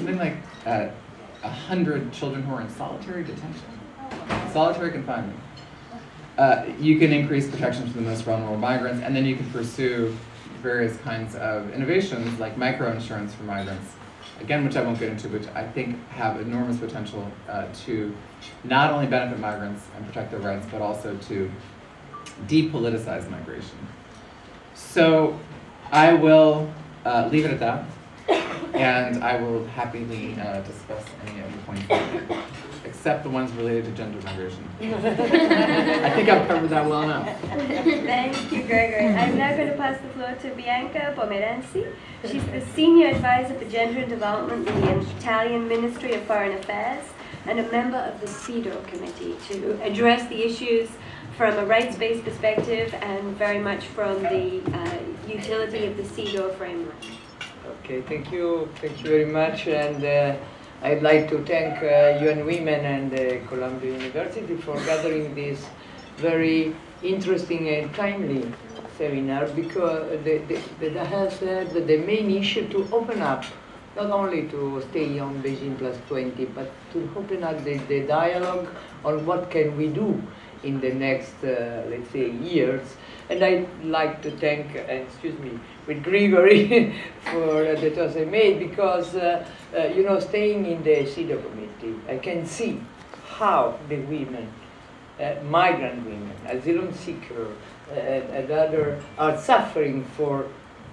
something like 100 children who are in solitary detention, solitary confinement. You can increase protections for the most vulnerable migrants, and then you can pursue various kinds of innovations like microinsurance for migrants, again, which I won't get into, which I think have enormous potential to not only benefit migrants and protect their rights, but also to depoliticize migration. So I will leave it at that, and I will happily discuss any of the points made, except the ones related to gender migration. I think I've covered that well enough. Thank you, Gregory. I'm now going to pass the floor to Bianca Pomeranzi. She's the Senior Advisor for Gender and Development in the Italian Ministry of Foreign Affairs and a member of the CEDAW Committee to address the issues from a rights-based perspective and very much from the utility of the CEDAW framework. Okay, thank you very much, and I'd like to thank UN Women and Columbia University for gathering this very interesting and timely seminar, because that has the main issue to open up, not only to stay on Beijing +20, but to open up the dialogue on what can we do in the next, let's say, years. And I'd like to thank, excuse me, with Gregory for the toss I made, because, you know, staying in the CEDAW committee, I can see how the women, migrant women, asylum seekers, and others are suffering for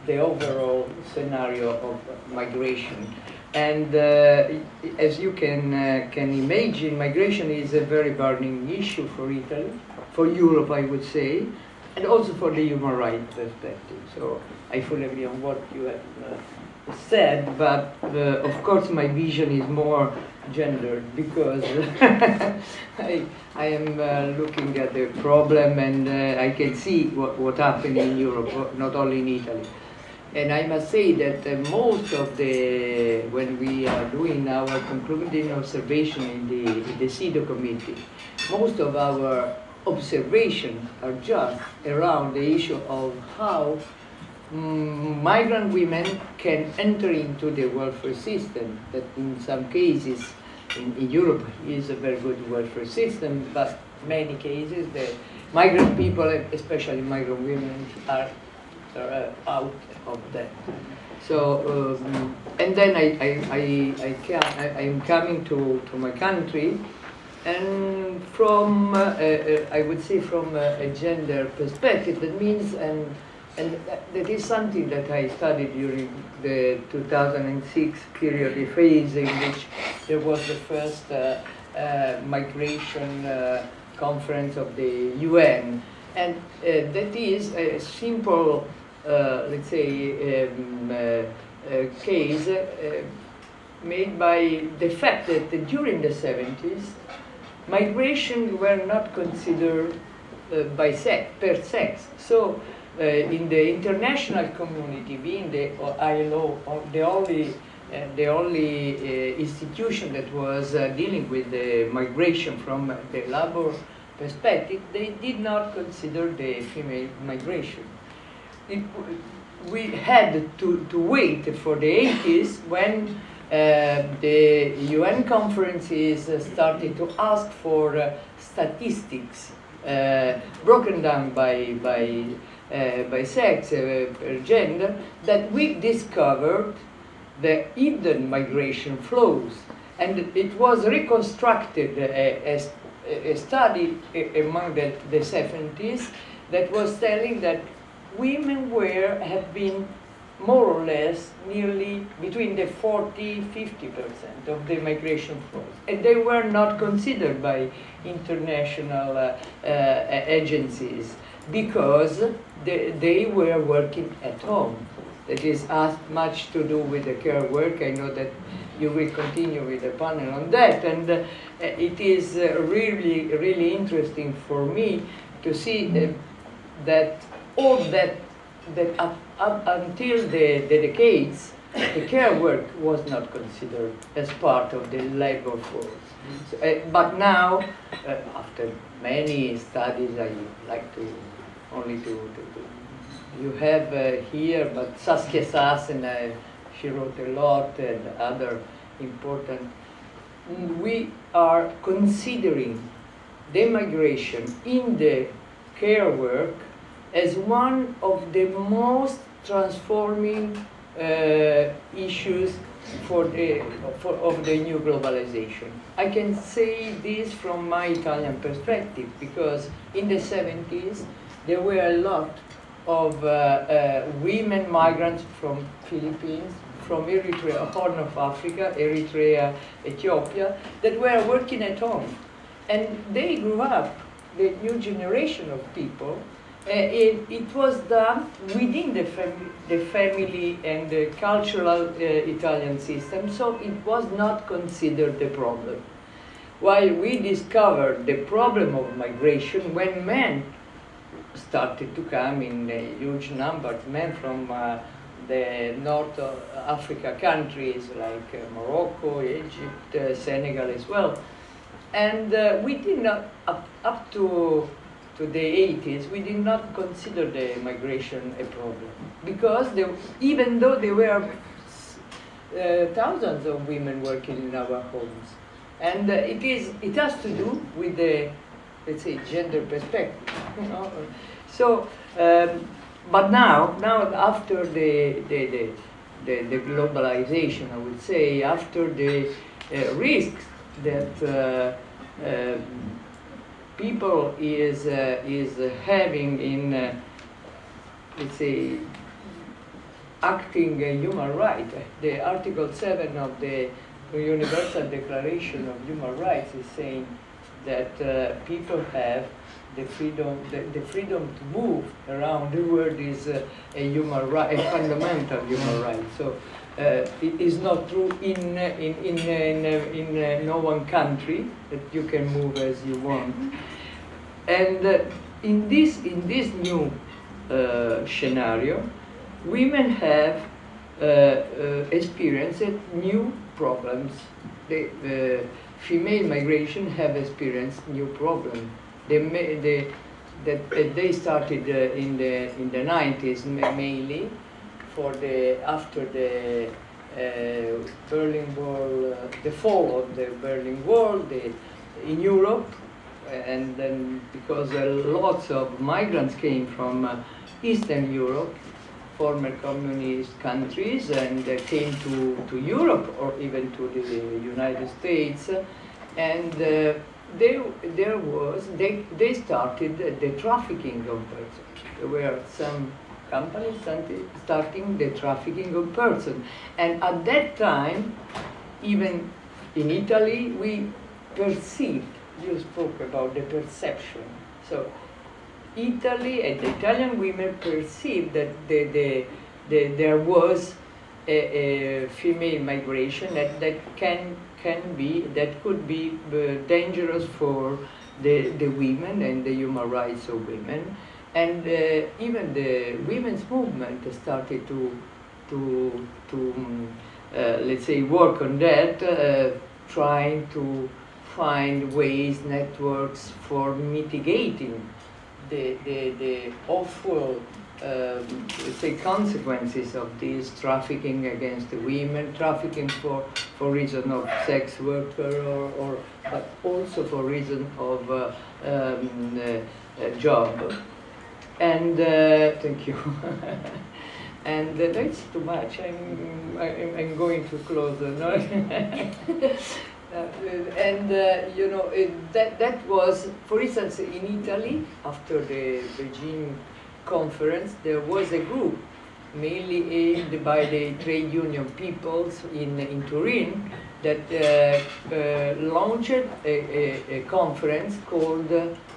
the overall scenario of migration. And as you can imagine, migration is a very burning issue for Italy, for Europe, I would say, and also for the human rights perspective. So I fully agree on what you have said, but of course my vision is more gendered, because I am looking at the problem, and I can see what happened in Europe, not only in Italy. And I must say that most of when we are doing our concluding observation in the CEDAW committee, most of our observations are just around the issue of how migrant women can enter into the welfare system, that in some cases in Europe is a very good welfare system, but many cases the migrant people, especially migrant women, are out of that. So, and then I'm coming to my country, and from, I would say, from a gender perspective, that means, and that is something that I studied during the 2006 period phase, in which there was the first migration conference of the UN, and that is a simple, let's say, case made by the fact that during the 70s, migration were not considered per sex. So in the international community, being the ILO, the only institution that was dealing with the migration from the labor perspective, they did not consider the female migration. We had to wait for the 80s when the UN conferences started to ask for statistics broken down by sex, per gender, that we discovered the hidden migration flows. And it was reconstructed as a study among the 70s that was telling that women have been more or less nearly between the 40–50% of the migration flows. And they were not considered by international agencies because they were working at home. That is as much to do with the care work. I know that you will continue with the panel on that. And it is really, really interesting for me to see that all that up until the decades, the care work was not considered as part of the labor force. So, but now, after many studies, I like to only to you have here, but Saskia Sassen, she wrote a lot, and other important. We are considering the migration in the care work as one of the most transforming issues of the new globalization. I can say this from my Italian perspective, because in the 70s there were a lot of women migrants from Philippines, from Eritrea, Horn of Africa, Eritrea, Ethiopia, that were working at home. And they grew up, the new generation of people. It was done within the family and the cultural Italian system, so it was not considered a problem. While we discovered the problem of migration when men started to come in huge numbers, men from the North Africa countries like Morocco, Egypt, Senegal as well. And we did not, up to the 80s, we did not consider the migration a problem. Because even though there were thousands of women working in our homes. And it has to do with the, let's say, gender perspective. You know? So, but now after the globalization, I would say, after the risks that people is having in, let's say, acting human rights. The Article 7 of the Universal Declaration of Human Rights is saying that people have the freedom to move around the world is a human right, a fundamental human right. So it is not true in no one country that you can move as you want. And in this new scenario, women have experienced new problems. The female migration have experienced new problems. They started in the 90s mainly after the Berlin Wall, the fall of the Berlin Wall in Europe, and then because lots of migrants came from Eastern Europe, former communist countries, and came to Europe or even to the United States, and they started the trafficking of persons. There were some companies starting the trafficking of persons, and at that time, even in Italy, we perceived. You spoke about the perception. So Italy and the Italian women perceived that there was a female migration that could be dangerous for the women and the human rights of women, and even the women's movement started to let's say work on that, trying to find ways, networks for mitigating the awful let's say consequences of this trafficking against the women, trafficking for reason of sex worker but also for reason of job. And thank you. And that's too much. I'm going to close. No? And you know, that was, for instance, in Italy after the Beijing conference, there was a group mainly aimed by the trade union peoples in Turin that launched a conference called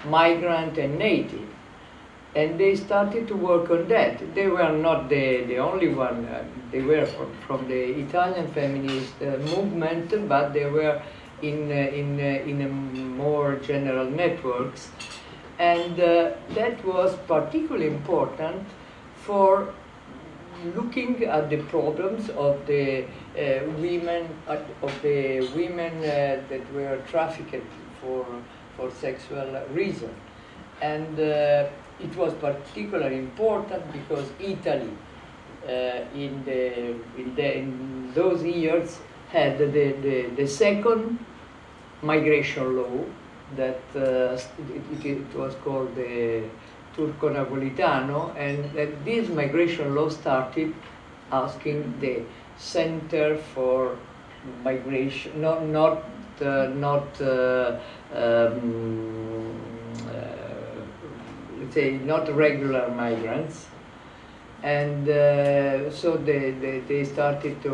Migrant and Native. And they started to work on that. They were not the only one. They were from the Italian feminist movement, but they were in more general networks. And that was particularly important for looking at the problems of the women that were trafficked for sexual reasons. And it was particularly important because Italy, in those years, had the second migration law that it was called the Turco-Napolitano, and that this migration law started asking the Center for Migration, let's say not regular migrants, and so they started to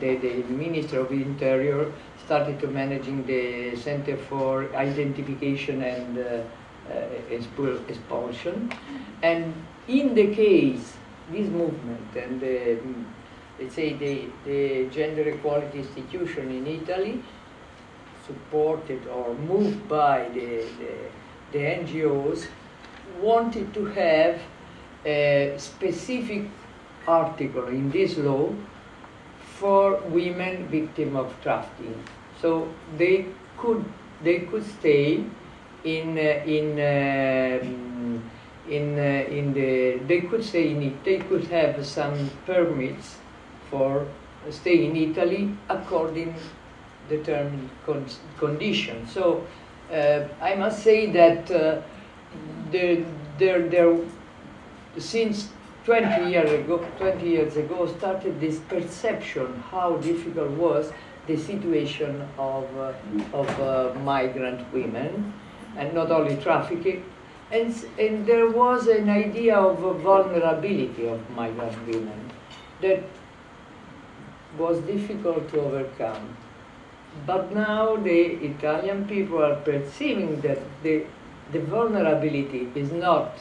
the Minister of Interior started to managing the Center for Identification and Expulsion, and in the case this movement and let's say the gender equality institution in Italy, supported or moved by the NGOs, wanted to have a specific article in this law for women victims of trafficking. So they could stay they could have some permits for stay in Italy according determined conditions. So I must say that since 20 years ago started this perception how difficult was the situation of migrant women, and not only trafficking, and there was an idea of vulnerability of migrant women that was difficult to overcome. But now the Italian people are perceiving that the vulnerability is not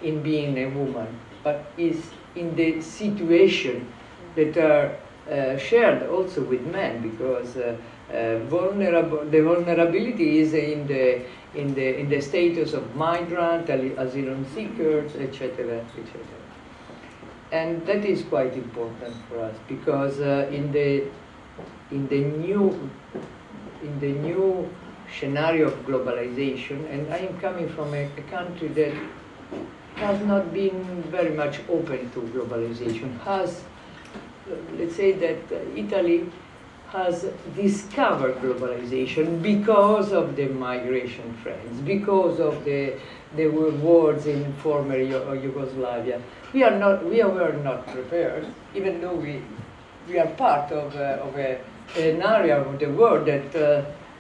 in being a woman, but is in the situation that are shared also with men, because the vulnerability is in the status of migrant, asylum seekers, etc., etc. And that is quite important for us, because in the new scenario of globalization, and I am coming from a country that has not been very much open to globalization, has, let's say that Italy has discovered globalization because of the migration trends, because of the wars in former Yugoslavia. We were not prepared, even though we are part of an area of the world that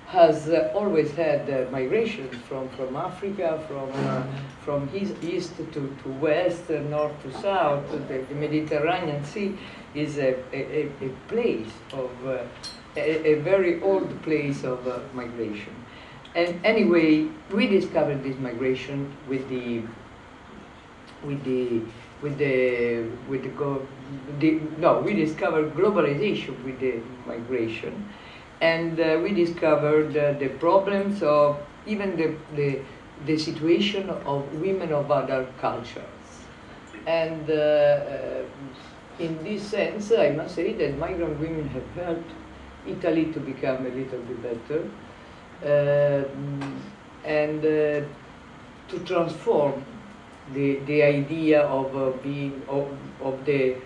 has always had migration from Africa, from east to west, north to south. The Mediterranean Sea is a place of a very old place of migration. And anyway, we discovered this migration we discovered globalization with the migration, and we discovered the problems of even the situation of women of other cultures. And in this sense, I must say that migrant women have helped Italy to become a little bit better, and to transform the idea of being of the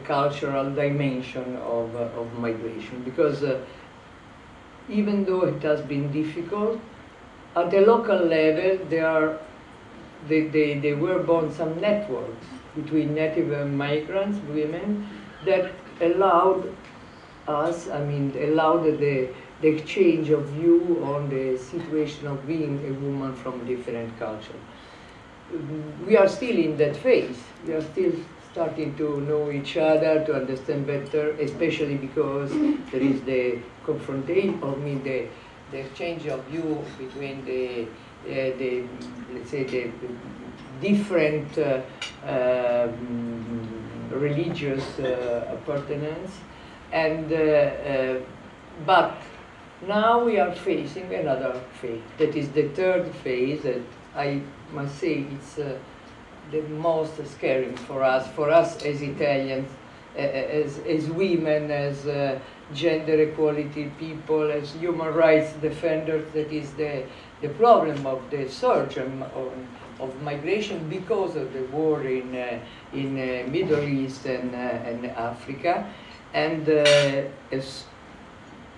cultural dimension of migration, because even though it has been difficult, at the local level there were born some networks between native migrants, women, that allowed us, allowed the exchange of view on the situation of being a woman from a different culture. We are still in that phase. We are still starting to know each other, to understand better, especially because there is the confrontation, the exchange of view between let's say the different religious appartenance, and but now we are facing another phase. That is the third phase that I must say it's the most scary for us as Italians, as women, as gender equality people, as human rights defenders. That is the problem of the surge of migration because of the war in Middle East and Africa, and as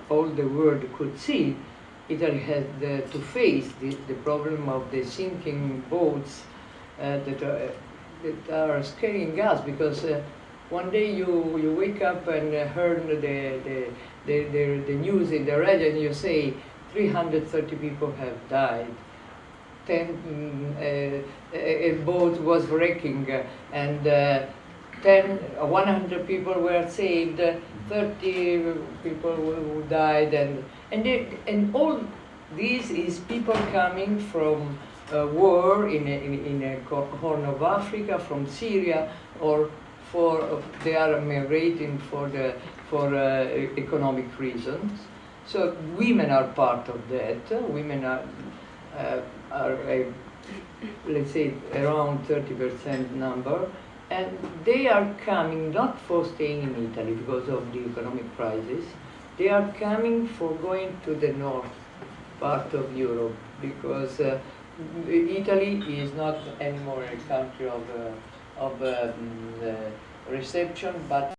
all the world could see, Italy had to face the problem of the sinking boats that are scaring us, because one day you wake up and heard the news in the radio and you say 330 people have died. A boat was wrecking and 100 people were saved, 30 people who died, and all this is people coming from war in a Horn of Africa, from Syria, or they are migrating for economic reasons. So women are part of that. Women are let's say around 30% number, and they are coming not for staying in Italy because of the economic crisis. They are coming for going to the north part of Europe, because Italy is not anymore a country of reception, but